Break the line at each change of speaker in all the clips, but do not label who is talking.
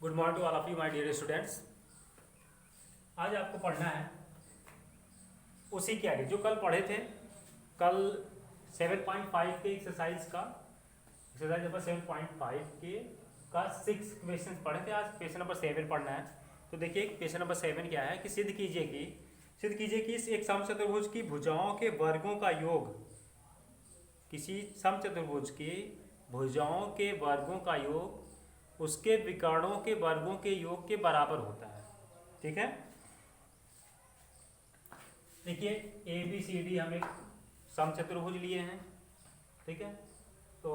Good morning to all of you my dear students. आज आपको पढ़ना है उसी के आगे जो कल पढ़े थे। कल 7.5 के एक्सरसाइज नंबर 7.5 के का 6 क्वेश्चन पढ़े थे। आज क्वेश्चन नंबर 7 पढ़ना है। तो देखिए क्वेश्चन नंबर 7 क्या है कि सिद्ध कीजिए कि इस एक समचतुर्भुज की भुजाओं के वर्गों का योग, किसी समचतुर्भुज की भुजाओं के वर्गों का योग उसके विकर्णों के वर्गों के योग के बराबर होता है। ठीक है, देखिए ए बी सी डी हम एक समचतुर्भुज लिए हैं। ठीक है, तो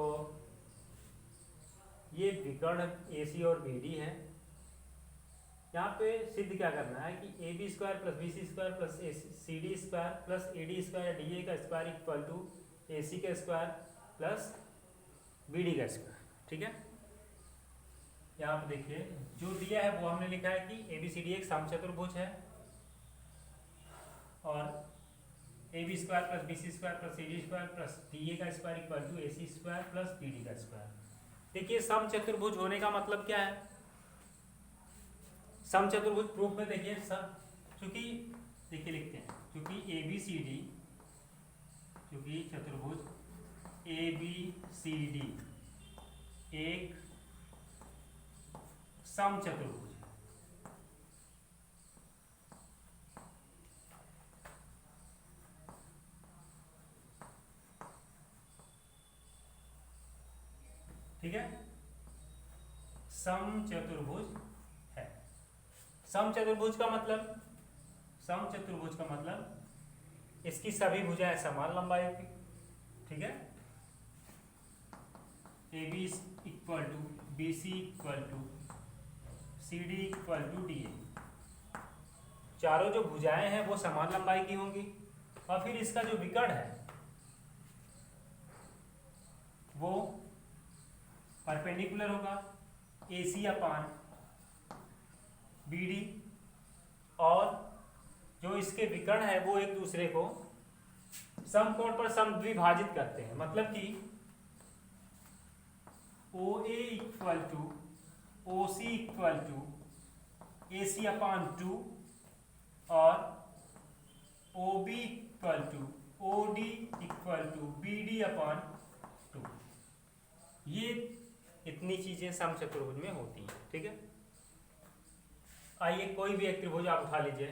ये विकर्ण ए सी और बी डी है। यहाँ पे सिद्ध क्या करना है कि A B square plus B C square plus C D square plus A D square D A का square equal to A C का स्क्वायर प्लस बी डी का स्क्वायर। ठीक है, यहाँ पे देखिए जो दिया है वो हमने लिखा है कि ए बी सी डी एक समचतुर्भुज है और A B square plus B C square plus C D square plus D A का square equal to A C square plus B D का स्क्वायर। देखिए समचतुर्भुज होने का मतलब क्या है? समचतुर्भुज प्रूफ में देखिए चूंकि देखिए लिखते हैं क्योंकि ए बी सी डी, क्योंकि चतुर्भुज ए बी सी डी एक समचतुर्भुज है। ठीक है, समचतुर्भुज है। समचतुर्भुज का मतलब इसकी सभी भुजाएं समान लंबाई की। ठीक है, A B equal to B C equal to C D equal to D A, चारों जो भुजाएं हैं वो समान लंबाई की होंगी। और फिर इसका जो विकर्ण है वो परपेंडिकुलर होगा ए सी अपान बी डी, और जो इसके विकर्ण है वो एक दूसरे को समकोण पर समद्विभाजित करते हैं। मतलब कि O A equal to O C equal to A C upon 2 और O B equal to O D equal to B D upon 2। ये इतनी चीजें समचतुर्भुज में होती हैं। ठीक है, आइए कोई भी एक त्रिभुज आप उठा लीजिए।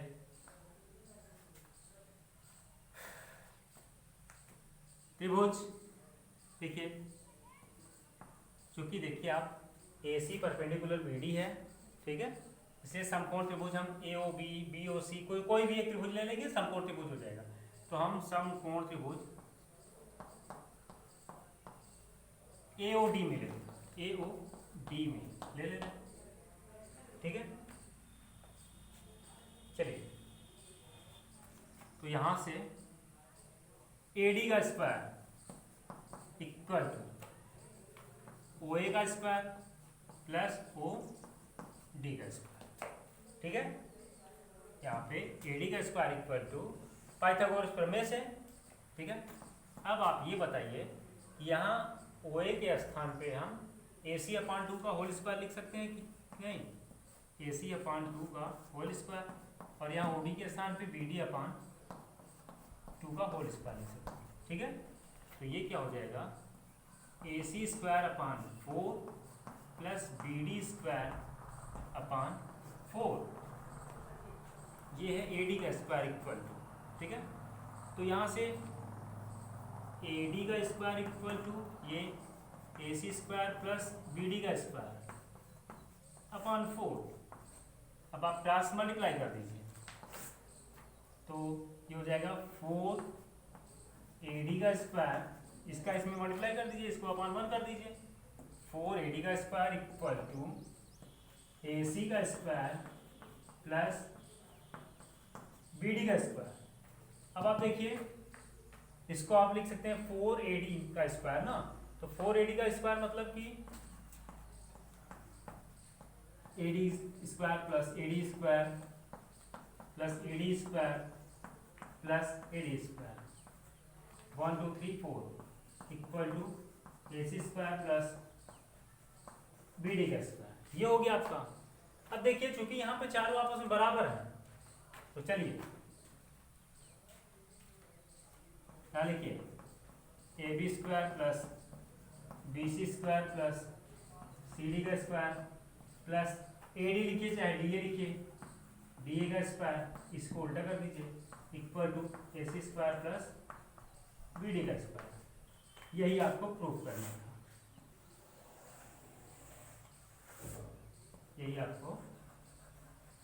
त्रिभुज देखिए, चूंकि देखिए आप ए सी परपेंडिकुलर बी डी है। ठीक है, इसलिए समकोण त्रिभुज हम ए ओ बी बी ओ सी कोई भी एक त्रिभुज ले लेंगे, समकोण त्रिभुज हो जाएगा। तो हम समकोण त्रिभुज ए ओ डी में ले लेंगे, ए ओ डी में ले लेना। ठीक है, चलिए तो यहां से ए डी का स्क्वायर इक्वल टू ओ ए का स्क्वायर प्लस ओ डी का स्क्वायर। ठीक है, यहाँ पे ए डी का स्क्वायर इक्वल टू पाइथागोरस प्रमेय से। ठीक है, अब आप ये बताइए कि यहाँ ओ ए के स्थान पे हम ए सी अपान 2 का होल स्क्वायर लिख सकते हैं कि नहीं? ए सी अपान 2 का होल स्क्वायर, और यहाँ ओ डी के स्थान पे बी डी अपान 2 का होल स्क्वायर लिख सकते हैं। ठीक है, तो ये क्या हो जाएगा? A C square upon 4 plus B D square upon 4, ये है ए डी का स्क्वायर इक्वल टू। ठीक है, तो यहाँ से ए डी का स्क्वायर इक्वल टू ये A C square plus B D का स्क्वायर अपान 4। अब आप क्रॉस मल्टीप्लाई कर दीजिए तो ये हो जाएगा 4 ए डी का स्क्वायर, इसका इसमें मल्टीप्लाई कर दीजिए, इसको अपान 1 कर दीजिए। 4 ए डी का square equal to A C का स्क्वायर प्लस बी डी का स्क्वायर। अब आप देखिए इसको आप लिख सकते हैं 4 ए डी का स्क्वायर ना, तो 4 ए डी का स्क्वायर मतलब कि A D square plus A D square plus A D square plus A D square 1 2 3 4 equal to A C square plus B D का स्क्वायर। ये हो गया आपका अब देखिए चूंकि यहाँ पे चारों आपस में बराबर है, तो चलिए क्या लिखिए, A B square plus B C square plus C D का स्क्वायर प्लस ए डी लिखिए चाहे डी ए लिखिए, डी ए का स्क्वायर, इसको उल्टा कर दीजिए, equal to A C square plus B D का स्क्वायर। यही आपको प्रूफ करना था, यही आपको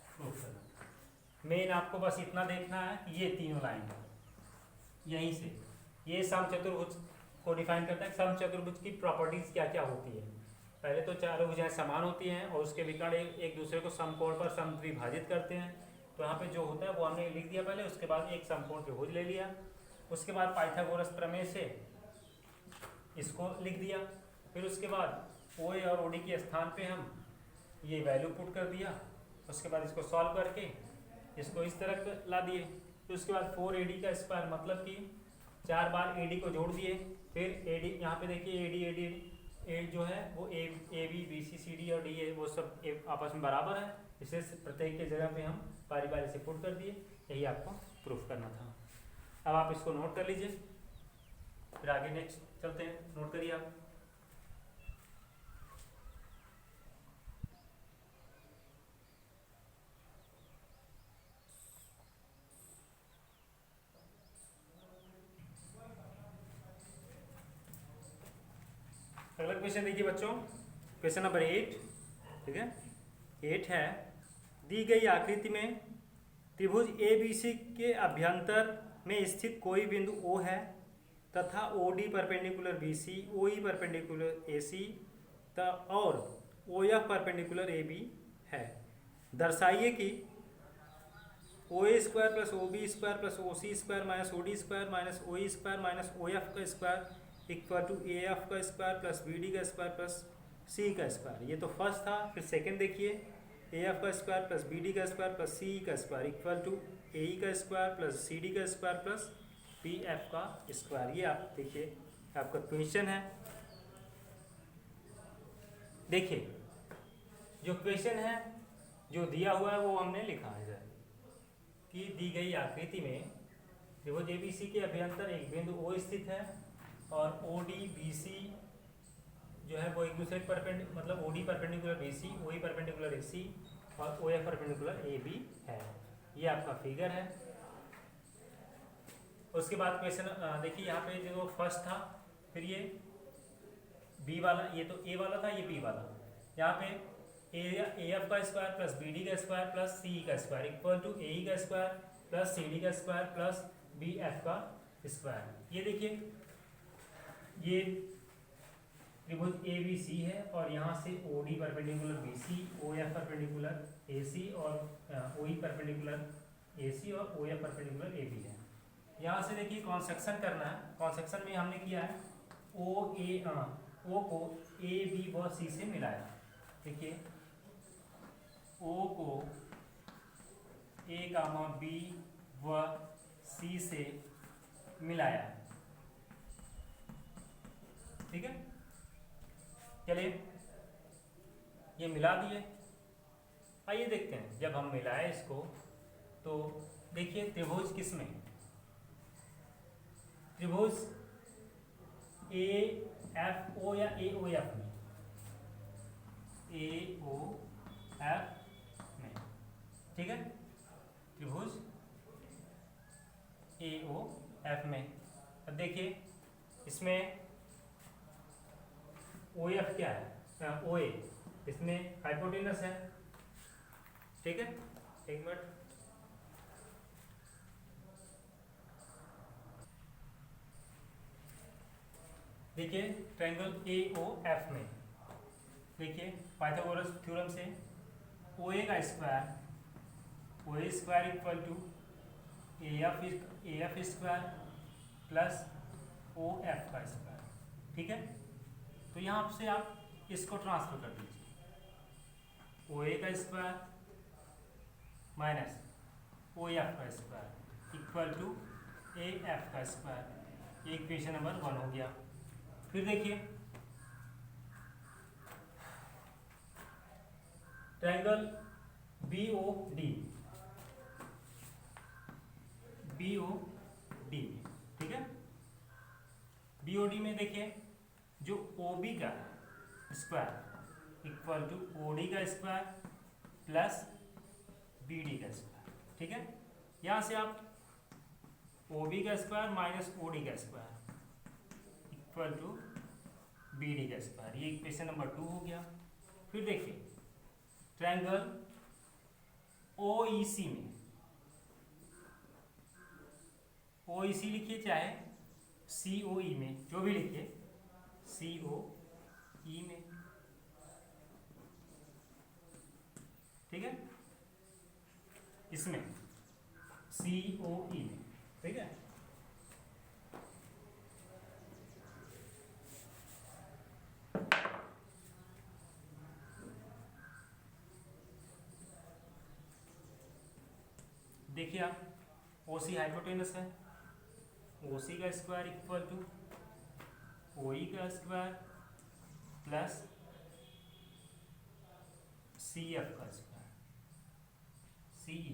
प्रूफ करना था। मेन आपको बस इतना देखना है कि ये तीनों लाइन है, यहीं से ये समचतुर्भुज को डिफाइन करता है। समचतुर्भुज की प्रॉपर्टीज क्या क्या होती है, पहले तो चारों भुजाएं समान होती हैं और उसके विकर्ण एक दूसरे को समकोण पर समद्विभाजित करते हैं। तो यहाँ पे जो होता है वो हमने लिख दिया पहले, उसके बाद एक समकोण त्रिभुज ले लिया, उसके बाद पाइथागोरस प्रमेय से इसको लिख दिया, फिर उसके बाद ओ ए और ओ डी के स्थान पे हम ये वैल्यू पुट कर दिया, उसके बाद इसको सॉल्व करके इसको इस तरह ला दिए, फिर उसके बाद 4AD का स्क्वायर मतलब कि 4 बार AD को जोड़ दिए, फिर AD यहाँ पे देखिए AD जो है वो A B B C C D और डी ए वो सब आपस में बराबर है, इसे प्रत्येक के जगह पे हम बारी बारी से पुट कर दिए। यही आपको प्रूफ करना था। अब आप इसको नोट कर लीजिए, फिर आगे नेक्स्ट चलते हैं। नोट करिए आप। अगला क्वेश्चन देखिए बच्चों, क्वेश्चन नंबर 8, ठीक है 8 है, दी गई आकृति में त्रिभुज ABC के अभ्यंतर में स्थित कोई बिंदु O है तथा OD perpendicular BC, OE perpendicular AC और OF परपेंडिकुलर AB है। दर्शाइए कि OA square plus OB square plus OC square minus OD square minus OE square minus OF का स्क्वायर इक्वल टू AF का स्क्वायर प्लस BD का square plus C का square. ये तो first था। फिर सेकंड देखिए, AF का स्क्वायर प्लस BD का स्क्वायर प्लस CE का स्क्वायर इक्वल टू AE का स्क्वायर प्लस CD का स्क्वायर प्लस BF का स्क्वायर। ये आप देखिए आपका क्वेश्चन है। देखिए जो क्वेश्चन है जो दिया हुआ है वो हमने लिखा है कि दी गई आकृति में त्रिभुज ABC के अभ्यंतर एक बिंदु O स्थित है और OD BC जो है वो एक दूसरे परपेंडिकुलर, मतलब OD perpendicular BC, OE perpendicular AC और OF परपेंडिकुलर AB है। ये आपका फिगर है। उसके बाद क्वेश्चन देखिए, यहाँ पे जो फर्स्ट था, फिर ये B वाला, ये तो A वाला था, ये B वाला। यहाँ पे AF का स्क्वायर प्लस BD का स्क्वायर प्लस CE का स्क्वायर इक्वल टू AE का स्क्वायर प्लस CD का स्क्वायर प्लस BF का स्क्वायर। ये देखिए ये त्रिभुज ABC है और यहाँ से OD perpendicular BC, OF perpendicular AC और OE परपेंडिकुलर AC और OF परपेंडिकुलर AB है। यहाँ से देखिए कॉन्स्ट्रक्शन करना है। कॉन्स्ट्रक्शन में हमने किया है O को A, B व C से मिलाया। देखिए O को A, B व C से मिलाया, ठीक है। चलिए ये मिला दिए। आइए देखते हैं, जब हम मिलाए इसको तो देखिए त्रिभुज किसमें, त्रिभुज AFO या AOF में, AOF में, ठीक है, त्रिभुज AOF में। अब देखिए इसमें OF क्या है, OA, इसमें हाइपोटेनस है, ठीक है। एक मिनट, देखिए ट्रायंगल AOF में देखिए पाइथागोरस थ्योरम से OA का square, OA square equal to AF square plus OF का स्क्वायर, ठीक है। तो यहाँ से आप इसको ट्रांसफर कर दीजिए, OA का स्क्वायर माइनस OF का स्क्वायर इक्वल टू AF का स्क्वायर। ये इक्वेशन नंबर 1 हो गया। फिर देखिए ट्रायंगल BOD ठीक है। BOD में देखिए जो OB का स्क्वायर इक्वल टू OD का स्क्वायर प्लस BD का स्क्वायर, ठीक है। यहाँ से आप OB का स्क्वायर माइनस OD का स्क्वायर इक्वल टू BD का स्क्वायर, ये इक्वेशन नंबर 2 हो गया। फिर देखिए ट्रायंगल OEC में, OEC लिखिए चाहे COE में, जो भी लिखिए COE में, ठीक है, इसमें COE में, ठीक है। देखिए आप OC हाइपोटेनस है, OC का स्क्वायर इक्वल टू OE का स्क्वायर प्लस CF का स्क्वायर, CE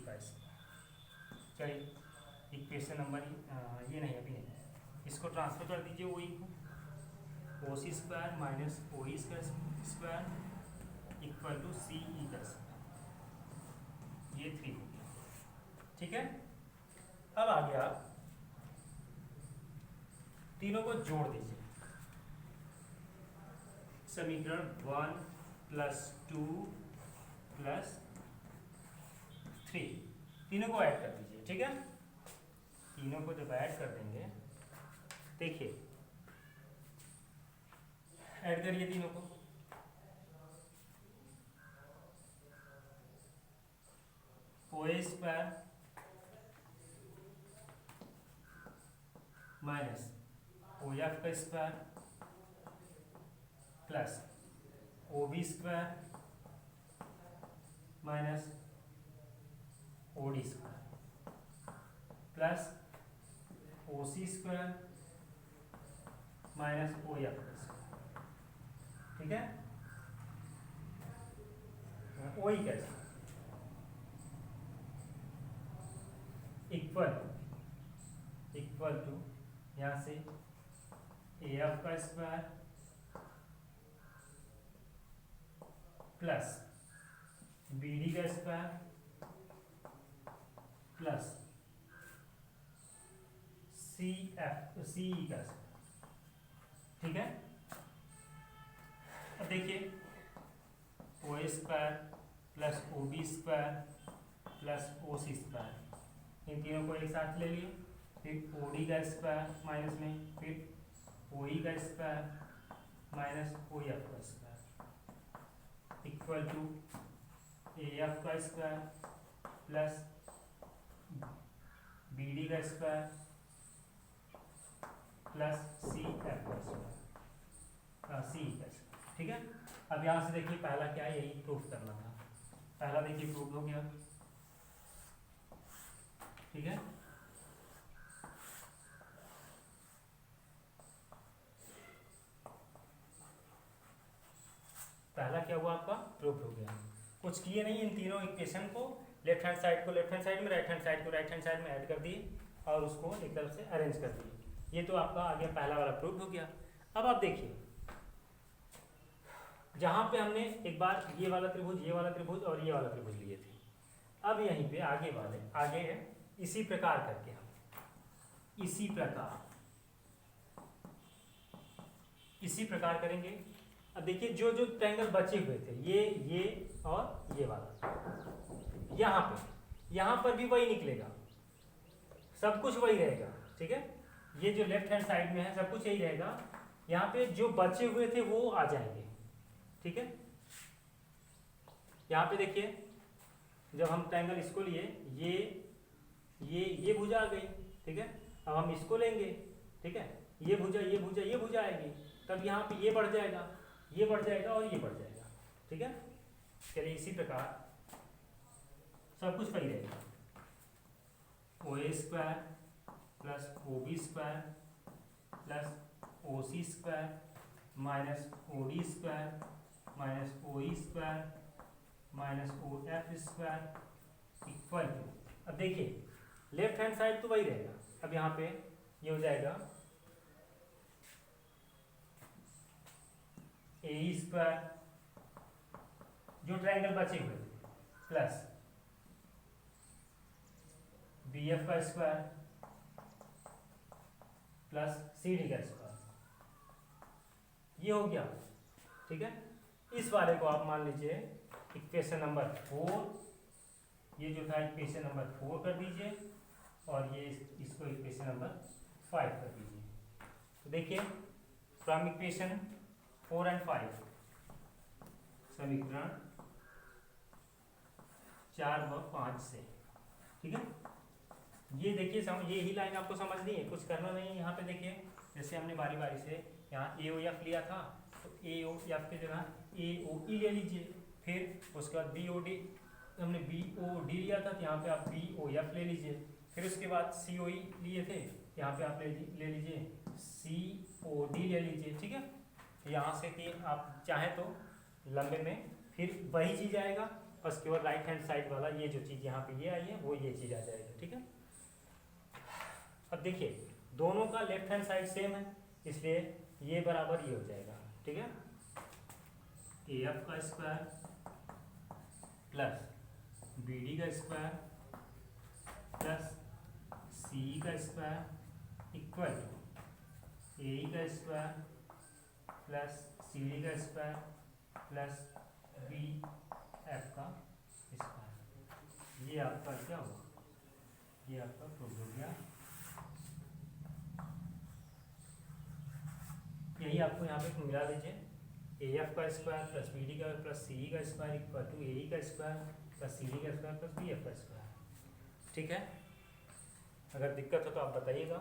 का स्क्वायर। चलिए इक्वेशन नंबर ये नहीं अभी नहीं, इसको ट्रांसफर कर दीजिए OE को, OC स्क्वायर माइनस OE का स्क्वायर इक्वल टू CE का स्क्वायर, ये 3 हो गया, ठीक है। अब आगे आप तीनों को जोड़ दीजिए, समीकरण 1 प्लस 2 प्लस 3, तीनों को ऐड कर दीजिए, ठीक है। तीनों को जब ऐड कर देंगे, देखिए ऐड करिए तीनों को, OA स्क्वायर माइनस OF का square plus OB square minus OD square plus OC square minus OF का स्क्वायर, ठीक है। OE का स्क्वायर इक्वल टू यहाँ से AF का स्क्वायर प्लस BD का स्क्वायर प्लस CE का स्क्वायर, ठीक है। अब देखिए OA square plus OB square plus OC square, इन तीनों को एक साथ ले लिए, फिर OD का स्क्वायर माइनस में, फिर OE का स्क्वायर माइनस OF का स्क्वायर इक्वल टू AF का स्क्वायर प्लस BD का स्क्वायर प्लस CF का स्क्वायर, CE का स्क्वायर, ठीक है। अब यहाँ से देखिए पहला क्या है, यही प्रूफ करना था, पहला देखिए प्रूफ हो गया, ठीक है। पहला क्या हुआ आपका, प्रूफ हो गया। कुछ किए नहीं, इन तीनों इक्वेशन को लेफ्ट हैंड साइड को लेफ्ट हैंड साइड में, राइट हैंड साइड को राइट हैंड साइड में ऐड कर दिए और उसको एक तरफ से अरेंज कर दिए। ये तो आपका आ गया, पहला वाला प्रूफ हो गया। अब आप देखिए जहाँ पे हमने एक बार ये वाला त्रिभुज और ये वाला त्रिभुज लिए थे, अब यहीं पे आगे है इसी प्रकार करके हम इसी प्रकार करेंगे। अब देखिए जो जो ट्रायंगल बचे हुए थे, ये और ये वाला, यहाँ पर भी वही निकलेगा, सब कुछ वही रहेगा, ठीक है। ये जो लेफ्ट हैंड साइड में है सब कुछ यही रहेगा, यहाँ पे जो बचे हुए थे वो आ जाएंगे, ठीक है। यहाँ पे देखिए जब हम ट्रायंगल इसको लिए, ये भुजा आ गई, ठीक है। अब हम इसको लेंगे, ठीक है, ये भुजा आएगी, तब यहाँ पे ये बढ़ जाएगा और ये बढ़ जाएगा, ठीक है। चलिए इसी प्रकार सब कुछ वही रहेगा, OA square plus OB square plus OC square minus OD square minus OE square minus O F square equal to, अब देखिए लेफ्ट हैंड साइड तो वही रहेगा, अब यहाँ पे ये हो जाएगा ए स्क्वायर जो ट्रायंगल बचे हुए थे प्लस बी एफ का स्क्वायर प्लस सी डी का स्क्वायर, ये हो गया। ठीक है, इस वाले को आप मान लीजिए इक्वेशन नंबर 4, ये जो था इक्वेशन नंबर 4 कर दीजिए और ये इसको इक्वेशन नंबर 5 कर दीजिए। तो देखिए फ्रॉम इक्वेशन 4 एंड 5 समीकरण 4 व 5 से, ठीक है। ये देखिए ये ही लाइन आपको समझनी है, कुछ करना नहीं है। यहाँ पे देखिए जैसे हमने बारी बारी से यहाँ ए ओ एफ लिया था, तो ए ओ एफ की जगह ए ओ ई ले लीजिए, फिर उसके बाद बी ओ डी हमने बी ओ डी लिया था, तो यहाँ पे आप बी ओ एफ ले लीजिए, फिर उसके बाद सी ओ ई लिए थे, यहाँ पे आप ले लीजिए सी ओ डी ले लीजिए। ठीक है, यहाँ से कि आप चाहें तो लंबे में फिर वही चीज़ आएगा, बस केवल राइट हैंड साइड वाला ये जो चीज़ यहाँ पे ये आई है वो ये चीज़ आ जाएगी। ठीक है, अब देखिए दोनों का लेफ्ट हैंड साइड सेम है, इसलिए ये बराबर ये हो जाएगा। ठीक है, ए एफ का स्क्वायर प्लस बी डी का स्क्वायर प्लस सी का स्क्वायर इक्वल टू ए का स्क्वायर प्लस सी डी का स्क्वायर प्लस बी एफ का स्क्वायर। ये आपका क्या होगा, ये आपका प्रूफ हो गया। यही आपको यहाँ पे मिला लीजिए, ए एफ का स्क्वायर प्लस बी डी का प्लस सी का स्क्वायर इक्वल टू ए का स्क्वायर प्लस सी डी का स्क्वायर प्लस बी एफ का स्क्वायर। ठीक है, अगर दिक्कत हो तो आप बताइएगा,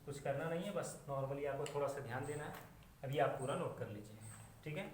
कुछ करना नहीं है, बस नॉर्मली आपको थोड़ा सा ध्यान देना है। अभी आप पूरा नोट कर लीजिए। ठीक है,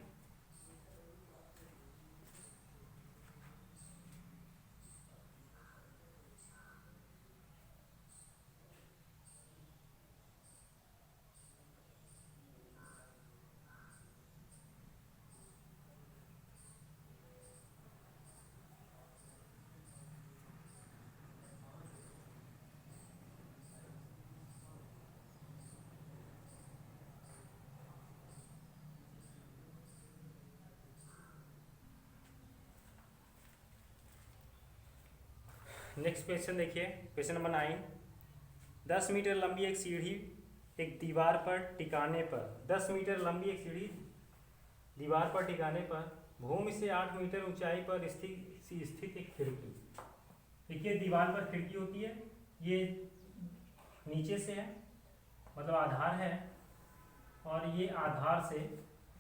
नेक्स्ट क्वेश्चन देखिए, क्वेश्चन नंबर 9। 10 मीटर लंबी एक सीढ़ी एक दीवार पर टिकाने पर 10 मीटर लंबी एक सीढ़ी दीवार पर टिकाने पर भूमि से 8 मीटर ऊंचाई पर स्थित एक खिड़की। देखिए दीवार पर खिड़की होती है, ये नीचे से है मतलब आधार है, और ये आधार से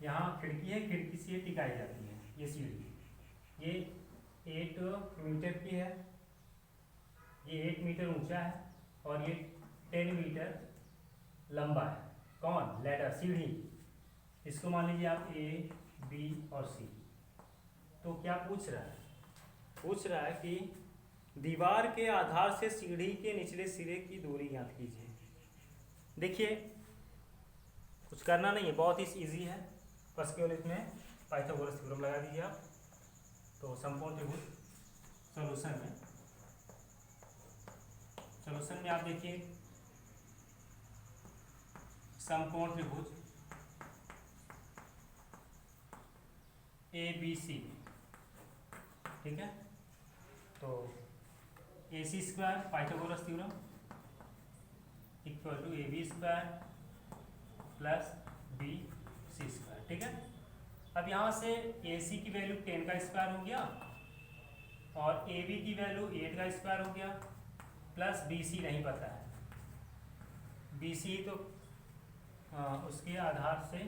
यहाँ खिड़की है, खिड़की से ये टिकाई जाती है। ये सीढ़ी ये 8 मीटर की है, ये 8 मीटर ऊंचा है और ये 10 मीटर लंबा है। कौन? लैडर, सीढ़ी। इसको मान लीजिए आप ए बी और सी। तो क्या पूछ रहा है? पूछ रहा है कि दीवार के आधार से सीढ़ी के निचले सिरे की दूरी ज्ञात कीजिए। देखिए कुछ करना नहीं है, बहुत ही इजी है, बस केवल इसमें पाइथागोरस थ्योरम लगा दीजिए आप। तो समकोण त्रिभुज सॉल्यूशन में आप देखिए समकोण त्रिभुज ए बी सी, ठीक है। तो A C square Pythagoras theorem equal to A B square plus B C square, ठीक है। अब यहाँ से ए सी की वैल्यू 10 का स्क्वायर हो गया और ए बी की वैल्यू 8 का स्क्वायर हो गया, प्लस बी सी नहीं पता है। बी सी तो उसके आधार से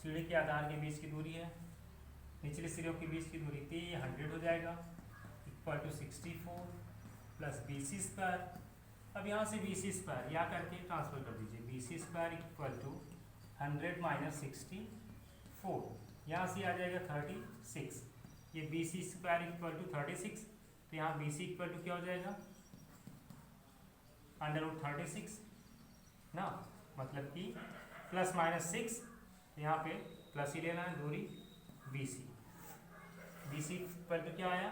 सीढ़ी के आधार के बीच की दूरी है, निचले सिरों के बीच की दूरी, तो ये 100 हो जाएगा equal to 64 plus B C square. अब यहाँ से बी सी स्क्वायर या करके ट्रांसफर कर दीजिए, B C square equal to 100 minus 64, यहाँ से आ जाएगा 36। ये B C square equal to 36, तो यहाँ बी सी इक्वल टू क्या हो जाएगा √36 ना, मतलब कि प्लस माइनस 6, यहाँ पे प्लस ही लेना है, दूरी B C BC equal to क्या आया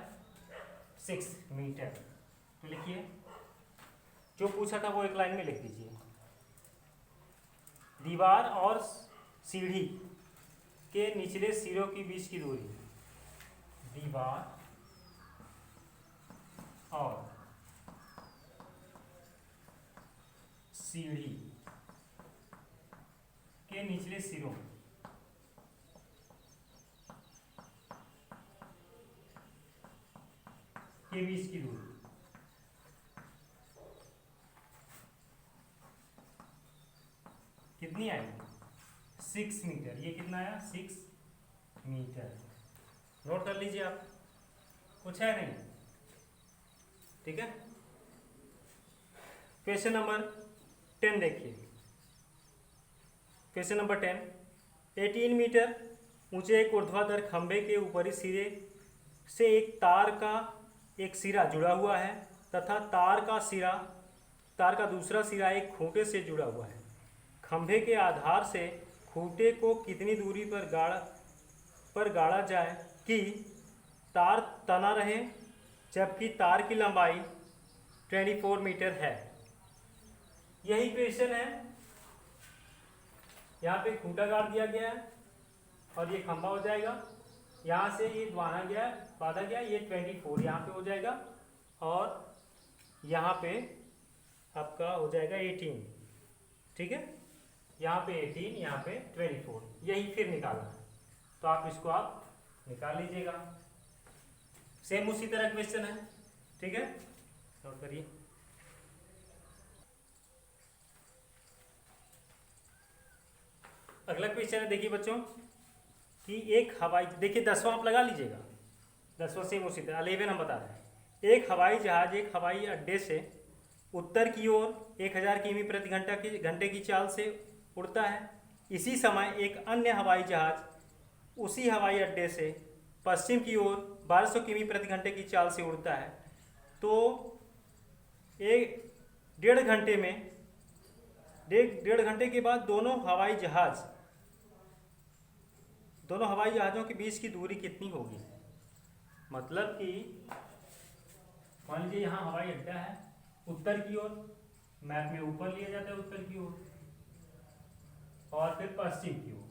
6 मीटर। तो लिखिए, जो पूछा था वो एक लाइन में लिख दीजिए। दीवार और सीढ़ी के निचले सिरों के बीच की दूरी, दीवार और सीढ़ी के निचले सिरों के बीच की दूरी कितनी आई 6 मीटर। ये कितना आया 6 मीटर। नोट कर लीजिए आप, कुछ है नहीं, ठीक है। क्वेश्चन नंबर 10 देखिए। क्वेश्चन नंबर 10, 18 मीटर ऊंचे एक ऊर्ध्वाधर खंभे के ऊपरी सिरे से एक तार का एक सिरा जुड़ा हुआ है तथा तार का दूसरा सिरा एक खूंटे से जुड़ा हुआ है। खंभे के आधार से खूंटे को कितनी दूरी पर गाड़ा जाए कि तार तना रहे, जबकि तार की लंबाई 24 मीटर है। यही क्वेश्चन है। यहाँ पे खूंटा गाड़ दिया गया है और ये खंभा हो जाएगा। यहाँ से ये बांधा गया, ये 24 यहाँ पे हो जाएगा और यहाँ पे आपका हो जाएगा 18, ठीक है। यहाँ पे 18, यहाँ पे 24, यही फिर निकालना है। तो आप इसको आप निकाल लीजिएगा। सेम उसी तरह क्वेश्चन है, ठीक है, नोट करिए। अगला क्वेश्चन है, देखिए बच्चों कि एक हवाई, देखिए 10वां आप लगा लीजिएगा, 10वां सेम उसी तरह, 11 हम बता रहे हैं। एक हवाई जहाज एक हवाई अड्डे से उत्तर की ओर 1000 किमी प्रति घंटे की चाल से उड़ता है। इसी समय एक अन्य हवाई जहाज उसी हवाई अड्डे से पश्चिम की ओर 1200 किमी प्रति घंटे की चाल से उड़ता है। तो डेढ़ घंटे के बाद दोनों हवाई जहाज़ों के बीच की दूरी कितनी होगी। मतलब कि मान लीजिए यहाँ हवाई अड्डा है उत्तर की ओर, मैप में ऊपर लिया जाता है उत्तर की ओर, और फिर पश्चिम की ओर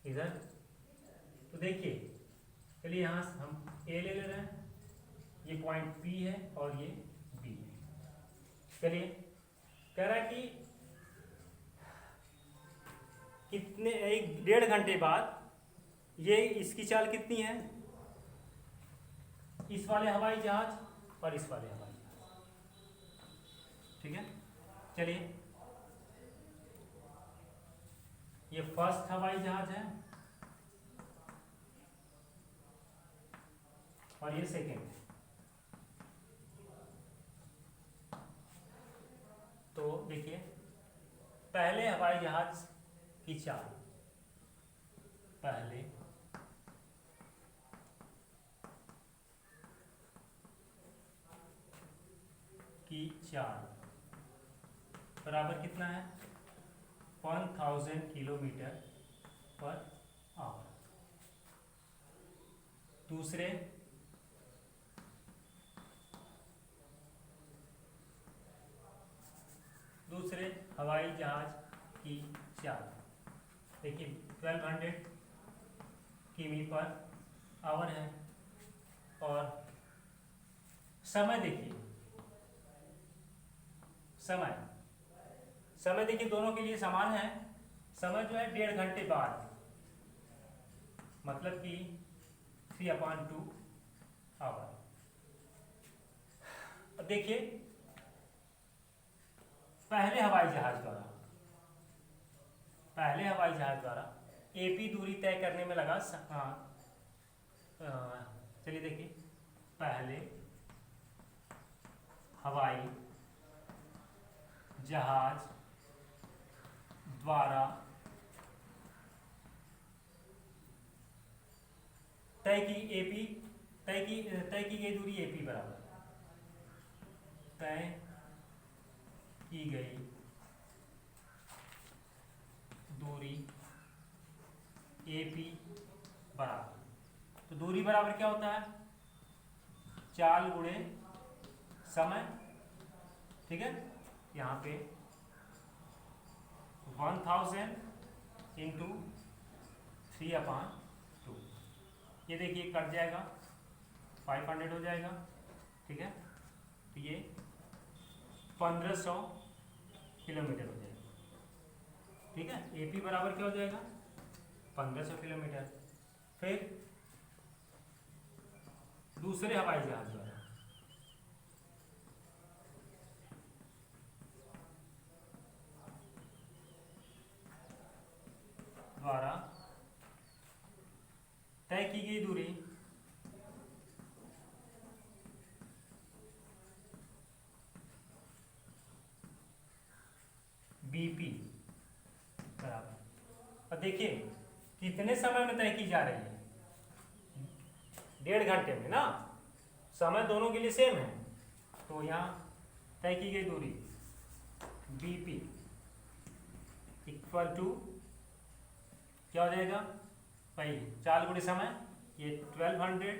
इधर। तो देखिए, चलिए यहाँ हम ए ले रहे हैं, ये पॉइंट P है और ये B है। चलिए, कह रहा है कि कितने, एक डेढ़ घंटे बाद ये इसकी चाल कितनी है, इस वाले हवाई जहाज और इस वाले हवाई जहाज, ठीक है। चलिए, ये फर्स्ट हवाई जहाज है और ये सेकेंड है। तो देखिए, पहले हवाई जहाज की चाल, पहले की चाल बराबर कितना है 1000 किलोमीटर पर आवर। दूसरे हवाई जहाज की चाल देखिए 1200 किमी पर आवर है। और समय देखिए, समय देखिए दोनों के लिए समान है। समय जो है 1.5 घंटे बाद, मतलब कि 3/2 आवर। अब देखिए, पहले हवाई जहाज द्वारा AP दूरी तय करने में लगा, चलिए देखिए, पहले हवाई जहाज द्वारा तय की गई दूरी AP बराबर, तय की गई दूरी AP बराबर तो दूरी बराबर क्या होता है, चाल गुणे समय, ठीक है। यहाँ पे 1000 इंटू 3/2, ये देखिए कट जाएगा, 500 हो जाएगा, ठीक है। तो ये 1500 किलोमीटर हो जाएगा, ठीक है। AP बराबर क्या हो जाएगा, 1500 किलोमीटर। फिर दूसरे हवाई जहाज द्वारा तय की गई दूरी BP बराबर, और देखिए कितने समय में तय की जा रही है, 1.5 घंटे में ना, समय दोनों के लिए सेम है। तो यहाँ तय की गई दूरी BP इक्वल टू क्या हो जाएगा भाई, चाल गुणे समय, ये 1200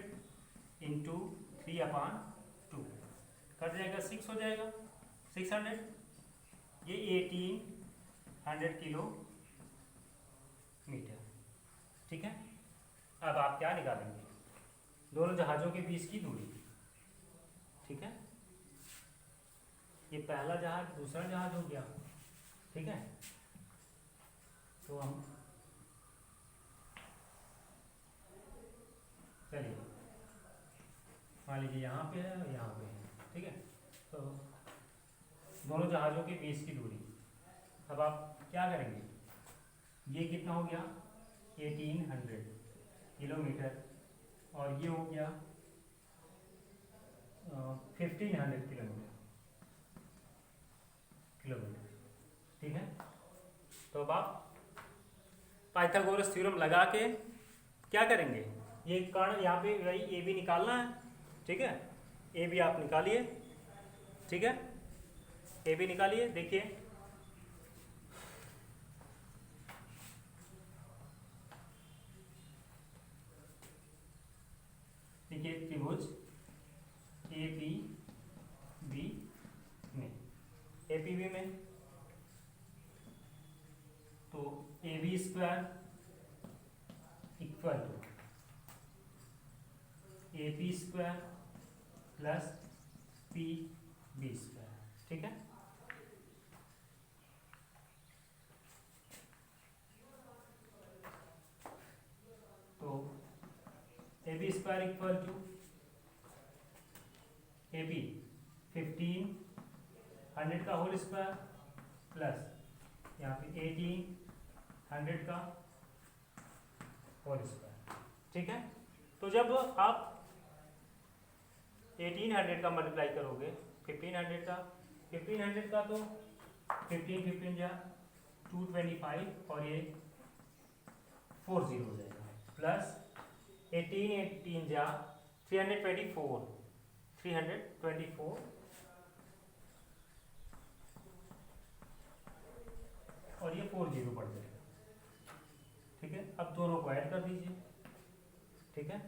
इंटू 3/2 कट जाएगा, 6 हो जाएगा, 600, ये 1800 किलोमीटर, ठीक है। अब आप क्या निकालेंगे, दोनों जहाज़ों के बीच की दूरी, ठीक है। ये पहला जहाज दूसरा जहाज हो गया, ठीक है। तो हम चलिए मान लीजिए यहाँ पे है और यहाँ पे है, ठीक है। तो दोनों जहाज़ों के बीच की दूरी, अब आप क्या करेंगे, ये कितना हो गया 1800 किलोमीटर, और ये हो गया 1500 किलोमीटर, ठीक है। तो अब आप पाइथागोरस थ्योरम लगा के क्या करेंगे, ये कर्ण यहाँ पे वही AB निकालना है, ठीक है। AB आप निकालिए, ठीक है, AB निकालिए। देखिए त्रिभुज APB में, APB में तो AB square equal to AP square plus PB square, ठीक है। तो AB square equal to AB 1500 का होल स्क्वायर प्लस यहाँ पे 1800 का होल स्क्वायर, ठीक है। तो जब आप 1800 का मल्टीप्लाई करोगे 1500 का, 1500 का तो 15 जा 225 और ये 40 हो जाएगा, प्लस 18 जा 324 और ये 40 पड़ जाएगा, ठीक है। अब दोनों को ऐड कर दीजिए, ठीक है।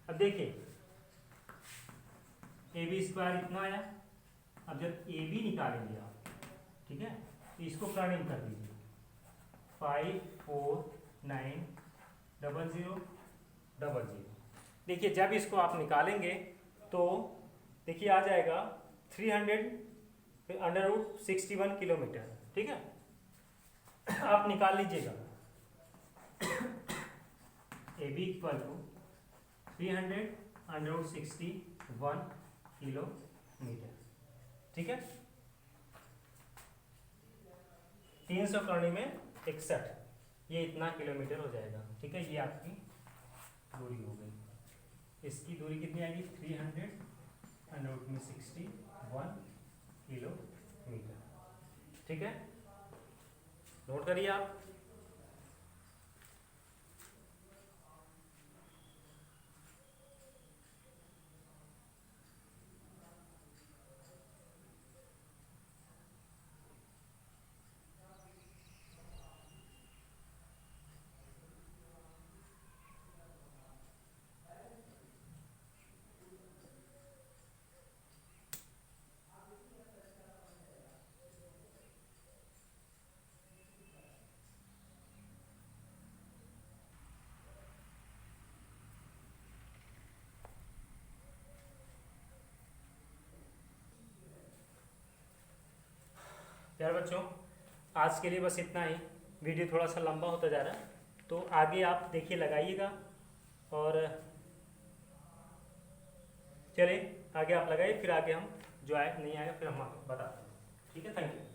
अब देखिए AB स्क्वायर इतना आया, अब जब AB निकालेंगे आप, ठीक है, तो इसको कर्णिम कर दीजिए 5490000। देखिए जब इसको आप निकालेंगे तो देखिए आ जाएगा 300√61 किलोमीटर, ठीक है। आप निकाल लीजिएगा AB इक्वल टू 300√61 किलोमीटर, ठीक है। 300 करने में 61, ये इतना किलोमीटर हो जाएगा, ठीक है। ये आपकी दूरी हो गई, इसकी दूरी कितनी आएगी 300√61 किलोमीटर, ठीक है। नोट करिए आप। यार बच्चों, आज के लिए बस इतना ही। वीडियो थोड़ा सा लंबा होता जा रहा है, तो आगे आप देखिए लगाइएगा। और चलिए आगे आप लगाइए, फिर आगे हम जो आए नहीं आएगा फिर हम आपको बताते हैं। ठीक है, थैंक यू।